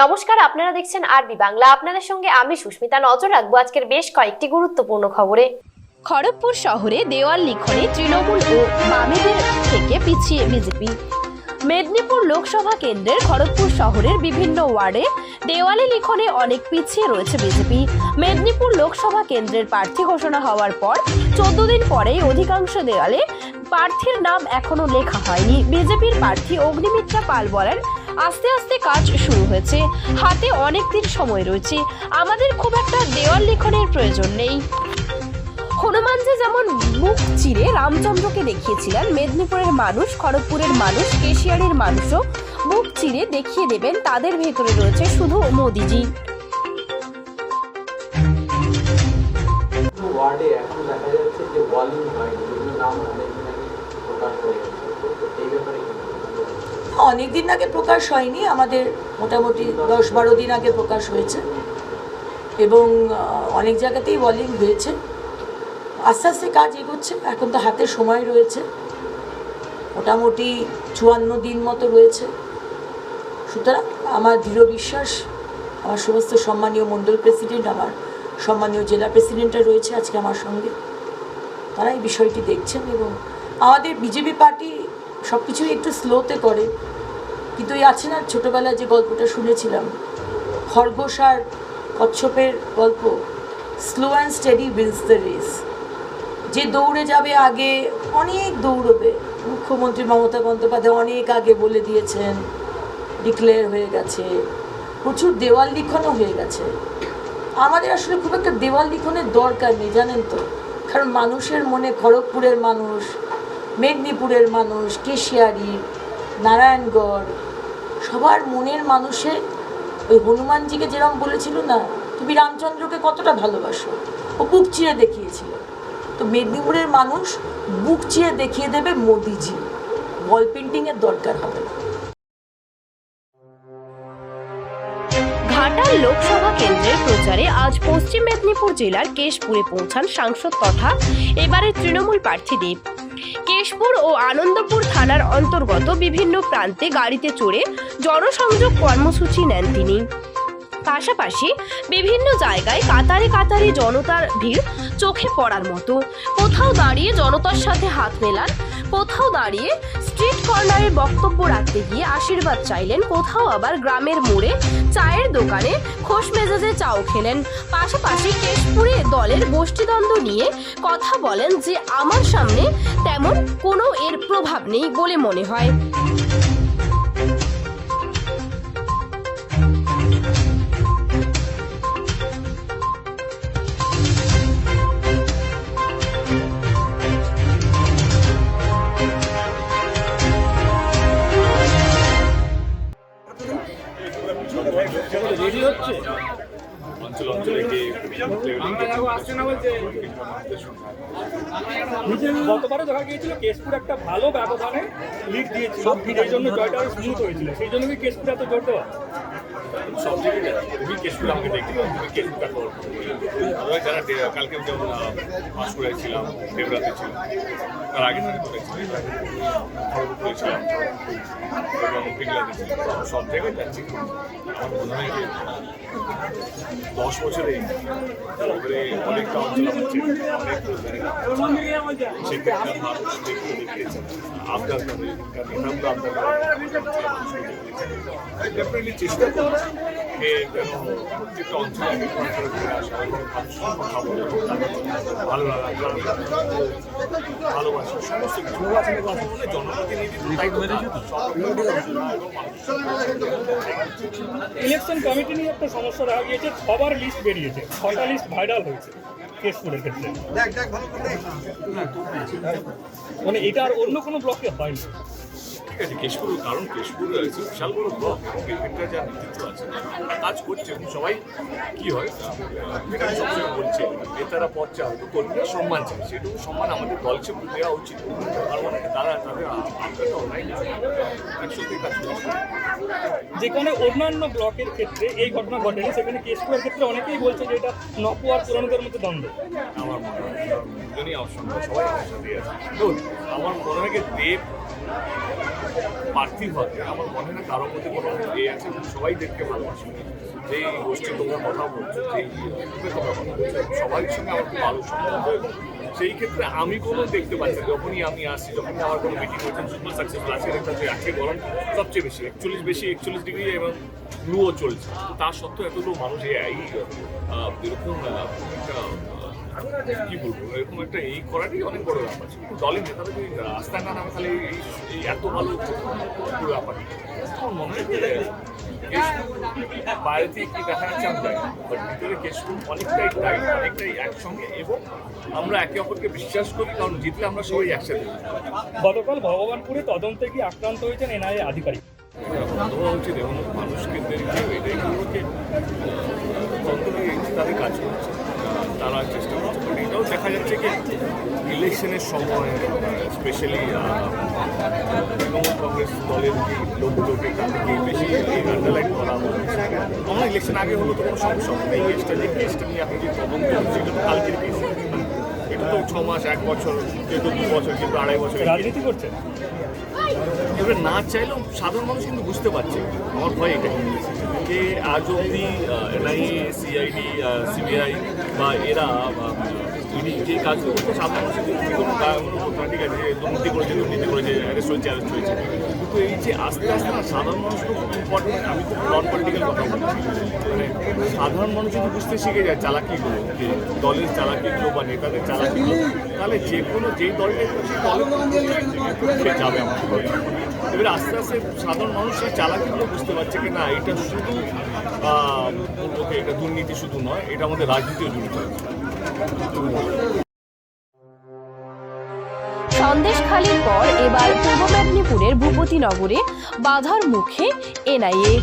নমস্কার, আপনারা দেখছেন আরবি বাংলা। আপনাদের সঙ্গে আমি সুস্মিতা। নজর রাখবো আজকের বেশ কয়েকটি গুরুত্বপূর্ণ খবরে। খড়গপুর শহরে দেওয়াল লিখনে তৃণমূল ও বামেদের থেকে পিছিয়ে বিজেপি। মেদিনীপুর লোকসভা কেন্দ্রের খড়গপুর শহরের বিভিন্ন ওয়ার্ডে দেওয়ালে লিখনে অনেক পিছিয়ে রয়েছে বিজেপি। মেদিনীপুর লোকসভা কেন্দ্রের প্রার্থী ঘোষণা হওয়ার পর 14 দিন পরেই অধিকাংশ দেওয়ালে প্রার্থীর নাম এখনো লেখা হয়নি। বিজেপির প্রার্থী অগ্নিমিত্রা পাল বলেন, আস্তে আস্তে কাজ শুরু হয়েছে, হাতে অনেক দিন সময় রয়েছে, আমাদের খুব একটা দেওয়াল লিখনের প্রয়োজন নেই। হনুমানজি যেমন বুক চিরে রামচন্দ্রকে দেখিয়েছিলেন, মেদিনীপুরের মানুষ, খড়গপুরের মানুষ, কেশিয়াড়ির মানুষও বুক চিরে দেখিয়ে দেবেন তাদের ভেতরে রয়েছে শুধু মোদিজি। ওয়ার্ডে এখন দেখা যাচ্ছে যে বলিং হয়, বিভিন্ন নাম প্রকাশ হয়ে গেছে, এই ব্যাপারে অনেকদিন আগে প্রকাশ হয়নি, আমাদের মোটামুটি 10-12 দিন আগে প্রকাশ হয়েছে এবং অনেক জায়গাতেই বলিং হয়েছে। আস্তে আস্তে কাজ এগোচ্ছে, এখন তো হাতে সময় রয়েছে, মোটামুটি 54 দিন মতো রয়েছে। সুতরাং আমার দৃঢ় বিশ্বাস, আমার সমস্ত সম্মানীয় মণ্ডল প্রেসিডেন্ট, আমার সম্মানীয় জেলা প্রেসিডেন্টরা রয়েছে আজকে আমার সঙ্গে, তারা এই বিষয়টি দেখছেন। এবং আমাদের বিজেপি পার্টি সব কিছুই একটু স্লোতে করে, কিন্তু এই আছে না ছোটোবেলায় যে গল্পটা শুনেছিলাম, খরগোশ আর কচ্ছপের গল্প, slow and steady wins the race. যে দৌড়ে যাবে আগে, অনেক দৌড়বে। মুখ্যমন্ত্রী মমতা বন্দ্যোপাধ্যায় অনেক আগে বলে দিয়েছেন, ডিক্লেয়ার হয়ে গেছে, প্রচুর দেওয়াল লিখনও হয়ে গেছে। আমাদের আসলে খুব একটা দেওয়াল লিখনের দরকার নেই, জানেন তো, কারণ মানুষের মনে, খড়গপুরের মানুষ, মেদিনীপুরের মানুষ, কেশিয়াড়ি, নারায়ণগড়, সবার মনের মানুষে ওই হনুমানজিকে যেরকম বলেছিল না, তুমি রামচন্দ্রকে কতটা ভালোবাসো, ও বুক চিরে দেখিয়েছিল। তো মেদিনীপুরের মানুষ বুক চিরে দেখিয়ে দেবে মোদিজি, ওয়াল পেন্টিংয়ের দরকার হবে না। ঘাটাল লোকসভা কেন্দ্রের প্রচারে আজ পশ্চিম মেদিনীপুর জেলার কেশপুরে পৌঁছান সাংসদ তথা এবারের তৃণমূল প্রার্থী দেব। কেশপুর ও আনন্দপুর থানার অন্তর্গত বিভিন্ন প্রান্তে গাড়িতে চড়ে জনসংযোগ কর্মসূচি নেন তিনি। পাশাপাশি বিভিন্ন জায়গায় কাতারে কাতারে জনতার ভিড় চোখে পড়ার মতো। কোথাও দাঁড়িয়ে জনতার সাথে হাত মেলান, কোথাও দাঁড়িয়ে স্ট্রিট কর্নারে বক্তব্য রাখতে গিয়ে আশীর্বাদ চাইলেন, কোথাও আবার গ্রামের মোড়ে চায়ের দোকানে খোশ মেজাজে চাও খেলেন। পাশাপাশি কেশপুরে দলের গোষ্ঠীদ্বন্দ্ব নিয়ে কথা বলেন যে আমার সামনে তেমন কোনো এর প্রভাব নেই বলে মনে হয়। গতবারও দেখা গিয়েছিল কেশপুর একটা ভালো ব্যবধানে লিড দিয়েছিল, এই জন্য জয়টা আরো স্মুথ হয়েছিল। সেই জন্য কি কেশপুর এত জোর দেওয়া? সব জায়গায় তুমি কেশপুর আমাকে দেখতে পাবো, তুমি কেশপুরটা করো। আমরা যারা কালকে যেমন পাঁশকুড়ায় ছিলাম, দেবরাতে ছিলাম, তার আগে থেকে করেছিলাম, খড়গপুরে ছিলাম এবং পিংলাতে ছিলাম, সব জায়গায় যাচ্ছি। আমার মনে হয় যে 10 বছরে অনেকটা অঞ্চল হচ্ছে, সেক্ষেত্রে মানুষ দেখিয়েছে আপনার নেতাগুলো আপনার ডেফিনেটলি চেষ্টা করছি যে যেন প্রত্যেকটা অঞ্চলে আমি করে ফিরে আসা, কথা বলে ভালো লাগা, ভালোবাসা, সমস্ত কিছু জনপ্রতিনিধি ইলেকশন কমিটি নিয়ে একটা সমস্যা দেখা গিয়েছে, সবার লিস্ট বেরিয়েছে, 6টা লিস্ট ভাইরাল হয়েছে কেশপুরের ক্ষেত্রে। মানে এটা আর অন্য কোনো ব্লকে হয়নি। ঠিক আছে, কেশপুর, কারণ কেশপুর বিশাল বড় ব্লক এবং এখানকার যা নেতৃত্ব আছে কাজ করছে এবং সবাই কী হয় সবসময় বলছে নেতারা পথ চায়, হয়তো কর্মীরা সম্মান চায়, সেটুকু সম্মান আমাদের দলকে দেওয়া উচিত। আর মানে তারা তাদের আপনাকে অনলাইনে একসাথে কাজ করছে। যেখানে অন্যান্য ব্লকের ক্ষেত্রে এই ঘটনা ঘটেনি, সেখানে কেশপুরের ক্ষেত্রে অনেকেই বলছে যে এটা নপু আর পুরানোদের মধ্যে দ্বন্দ্ব। আমার মনে হয় দুজনই আমার সঙ্গে, সবাই আমার সাথে আছে। আমার মনে হয় দেব পার্থিবভাবে আমার মনে হয় না কারোর মধ্যে কোনো এ আছে, সবাই দেখতে ভালোবাসে। যেই গোষ্ঠী তোমরা কথা বলছো, যেই গ্রুপে তোমরা কথা বলছো, সবার সঙ্গে আমার খুব ভালো সম্পর্ক। এবং সেই ক্ষেত্রে আমি কোনো দেখতে পাচ্ছি না, যখনই আমি আসি, যখনই আমার কোনো মিটিং হয়েছে সুপার সাকসেসফুল আছে, একটা যে আজকে গরম সবচেয়ে বেশি 41 ডিগ্রি এবং লুও চলছে, তা সত্ত্বেও এতগুলো মানুষ এরকম কি বলবো, এরকম একটা এই করাটাই অনেক বড় ব্যাপার। কিন্তু দলের নেতারা যদি রাস্তায় না নামে তাহলে এই এত ভালো পুরো ব্যাপারটা আমার মনে হয় যে বাইরে থেকে কি দেখা যাচ্ছে আমি জানি, বাট ভিতরে কেশপুর অনেকটাই টাইট, অনেকটাই একসঙ্গে, এবং আমরা একে অপরকে বিশ্বাস করি, কারণ জিতলে আমরা সবাই একসাথে। গতকাল ভগবানপুরে তদন্তে কি আক্রান্ত হয়েছেন এনআইএ আধিকারিক? দেওয়া উচিত এবং মানুষকে এটাই গুলোকে তাদের কাজ করছে, তারা চেষ্টা করছে। বাট এটাও দেখা যাচ্ছে কি ইলেকশনের সময় স্পেশালি তৃণমূল কংগ্রেস দলের লোকগুলোকে তাদেরকে বেশি আন্ডারলাইন করা হচ্ছে। আমরা ইলেকশন আগে হলো তো কোনো সমস্যা হবে না। এই কেসটা নিয়ে আপনি যে তদন্ত হচ্ছে, এটা তো কালকের কেস, এটা তো 6 মাস 1 বছর, যেহেতু 2 বছর, কিন্তু 2.5 বছর রাজনীতি করছে। এবার না চাইলেও সাধারণ মানুষ কিন্তু বুঝতে পারছে। আমার ভয় এটাই যে আজ অব্দি এনআইএ, সিআইডি, সিবিআই বা এরা ইডি যে কাজগুলো করছে, সাধারণ মানুষের ঠিক আছে দুর্নীতি করেছে, অ্যারেস্ট হয়েছে। কিন্তু এই যে আস্তে আস্তে না সাধারণ মানুষ খুব ইম্পর্টেন্ট। আমি খুব নন পলিটিক্যাল কথা বলছি, মানে সাধারণ মানুষ যদি বুঝতে শিখে যায় চালাকিগুলো, যে দলের চালাকিগুলো বা নেতাদের চালাকিগুলো, তাহলে যে কোনো যেই দলের সেই দলের যাবে আমার দলে। এবার আস্তে আস্তে সাধারণ মানুষ সেই চালাকিগুলো বুঝতে পারছে কি না এটা শুধু বলবো এটা দুর্নীতি শুধু নয়, এটা আমাদের রাজনীতিও জড়িত আছে। সন্দেশখালির পর এবার পূর্ব মেদিনীপুরের ভূপতিনগরে বাধার মুখে এনআইএ।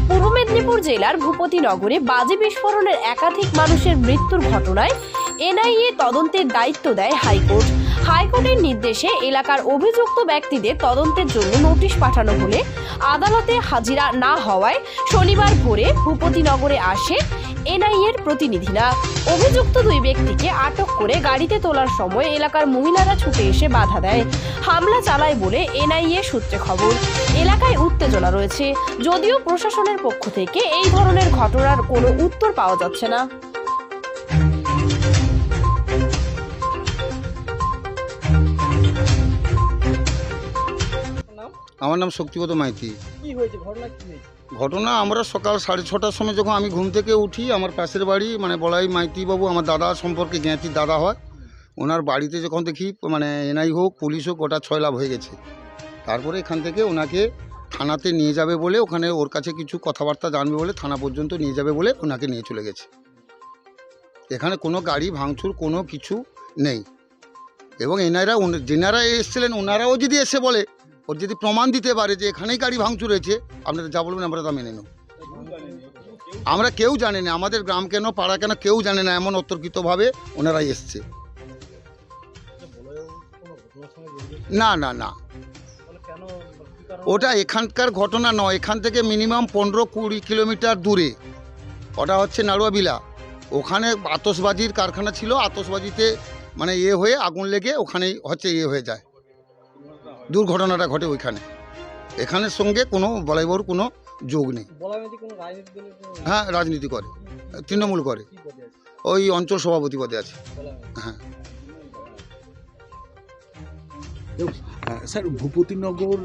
পূর্ব মেদিনীপুর জেলার ভূপতিনগরে বাজি বিস্ফোরণের একাধিক মানুষের মৃত্যুর ঘটনায় এনআইএ তদন্তের দায়িত্ব দেয় হাইকোর্ট। হাইকোর্টের নির্দেশে এলাকার অভিযুক্ত ব্যক্তিদের তদন্তের জন্য নোটিশ পাঠানো হলে আদালতে হাজিরা না হওয়ায় শনিবার ভোরে ভূপতিনগরে আসে এনআইএর প্রতিনিধিরা। অভিযুক্ত 2 ব্যক্তিকে আটক করে গাড়িতে তোলার সময় এলাকার মহিলারা ছুটে এসে বাধা দেয়, হামলা চালায় বলে এনআইএ সূত্রে খবর। এলাকায় উত্তেজনা রয়েছে, যদিও প্রশাসনের পক্ষ থেকে এই ধরনের ঘটনার কোনো উত্তর পাওয়া যাচ্ছে না। আমার নাম শক্তিপদ মাইতি। কি হয়েছে, ঘটনা কি হয়েছে? ঘটনা আমরা সকাল 6:30টার সময় যখন আমি ঘুম থেকে উঠি, আমার পাশের বাড়ি মানে বলাই মাইতি বাবু আমার দাদা সম্পর্কে জ্ঞাতির দাদা হয়, ওনার বাড়িতে যখন দেখি মানে এনআই হোক পুলিশ হোক ওটা 6 লাভ হয়ে গেছে। তারপরে এখান থেকে ওনাকে থানাতে নিয়ে যাবে বলে, ওখানে ওর কাছে কিছু কথাবার্তা জানবে বলে থানা পর্যন্ত নিয়ে যাবে বলে ওনাকে নিয়ে চলে গেছে। এখানে কোনো গাড়ি ভাঙচুর কোনো কিছু নেই। এবং এনারা যেনারা এসেছিলেন ওনারাও যদি এসে বলে, ওর যদি প্রমাণ দিতে পারে যে এখানেই গাড়ি ভাঙচুর হয়েছে, আপনারা যা বলবেন আমরা তা মেনে নেব। আমরা কেউ জানি না, আমাদের গ্রাম কেন পাড়া কেন কেউ জানে না, এমন অতর্কিতভাবে ওনারাই এসছে। না না না, ওটা এখানকার ঘটনা নয়, এখান থেকে মিনিমাম 15-20 কিলোমিটার দূরে। ওটা হচ্ছে নাড়ুয়াবিলা, ওখানে আতশবাজির কারখানা ছিল, আতশবাজিতে মানে হয়ে আগুন লেগে ওখানেই হচ্ছে হয়ে যায়, দুর্ঘটনাটা ঘটে ওইখানে। এখানের সঙ্গে কোনো বলাইবাবুর কোনো যোগ নেই। হ্যাঁ রাজনীতি করে, তৃণমূল করে, ওই অঞ্চল সভাপতি পদে আছে। হ্যাঁ স্যার, ভূপতিনগর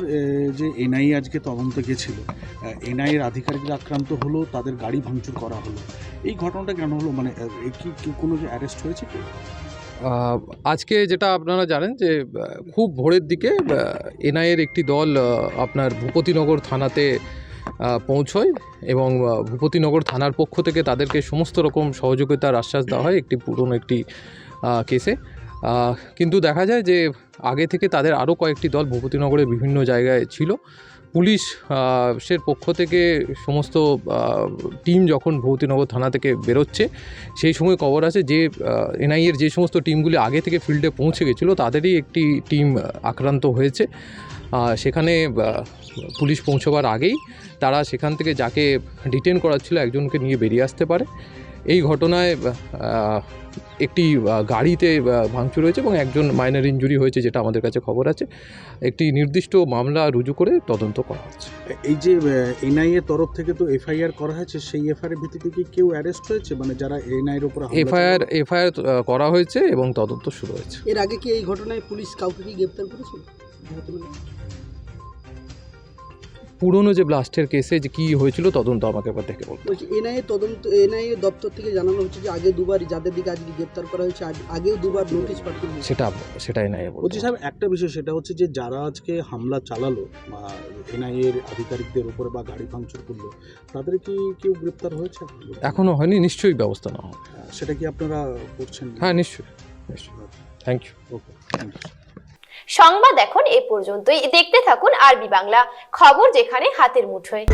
যে এনআইএ আজকে তদন্তে গেছিল, এনআইএর আধিকারিকরা আক্রান্ত হলো, তাদের গাড়ি ভাঙচুর করা হলো, এই ঘটনাটা কেন হলো? মানে কি কোনো যে অ্যারেস্ট হয়েছে কি? আজকে যেটা আপনারা জানেন যে খুব ভোরের দিকে এনআইএর একটি দল আপনার ভূপতিনগর থানাতে পৌঁছয় এবং ভূপতিনগর থানার পক্ষ থেকে তাদেরকে সমস্ত রকম সহযোগিতার আশ্বাস দেওয়া হয় একটি পুরনো একটি কেসে। কিন্তু দেখা যায় যে আগে থেকে তাদের আরও কয়েকটি দল ভূপতিনগরের বিভিন্ন জায়গায় ছিল। পুলিশের পক্ষ থেকে সমস্ত টিম যখন ভূপতিনগর থানা থেকে বেরোচ্ছে, সেই সময় খবর আছে যে এনআইএর যে সমস্ত টিমগুলি আগে থেকে ফিল্ডে পৌঁছে গেছিলো তাদেরই একটি টিম আক্রান্ত হয়েছে। সেখানে পুলিশ পৌঁছবার আগেই তারা সেখান থেকে যাকে ডিটেন করাচ্ছিল একজনকে নিয়ে বেরিয়ে আসতে পারে এই ঘটনায় একটি গাড়িতে ভাঙচুর হয়েছে এবং একজন মাইনর ইনজুরি হয়েছে, যেটা আমাদের কাছে খবর আছে। একটি নির্দিষ্ট মামলা রুজু করে তদন্ত করা হচ্ছে। এই যে এনআইএ তরফ থেকে তো এফআইআর করা হয়েছে, সেই এফআইআর ভিত্তিতে কি কেউ অ্যারেস্ট হয়েছে, মানে যারা এনআইএর উপর এফআইআর করা হয়েছে এবং তদন্ত শুরু হয়েছে। এর আগে কি এই ঘটনায় পুলিশ কাউকে কি গ্রেপ্তার করেছিল? পুরনো যে ব্লাস্টের কেসে যে কী হয়েছিল তদন্ত আমাকে এবার দেখে বলতে। বলছি এনআইএ দপ্তর থেকে জানানো হচ্ছে যে আগে দুবার যাদের দিকে আজকে গ্রেপ্তার করা হয়েছে আগেও দুবার নোটিশ পাঠিয়ে সেটাই নাই বলছি সাহেব, একটা বিষয় সেটা হচ্ছে যে যারা আজকে হামলা চালালো বা এনআইএর আধিকারিকদের উপরে বা গাড়ি ভাঙচুর করলো, তাদের কি কেউ গ্রেপ্তার হয়েছে? এখনো হয়নি, নিশ্চয়ই ব্যবস্থা নেওয়া হবে। সেটা কি আপনারা করছেন? হ্যাঁ, নিশ্চয়ই। Thank you. Okay, thank you. সংবাদ এখন এ পর্যন্তই। দেখতে থাকুন আরবি বাংলা, খবর যেখানে হাতের মুঠোয়।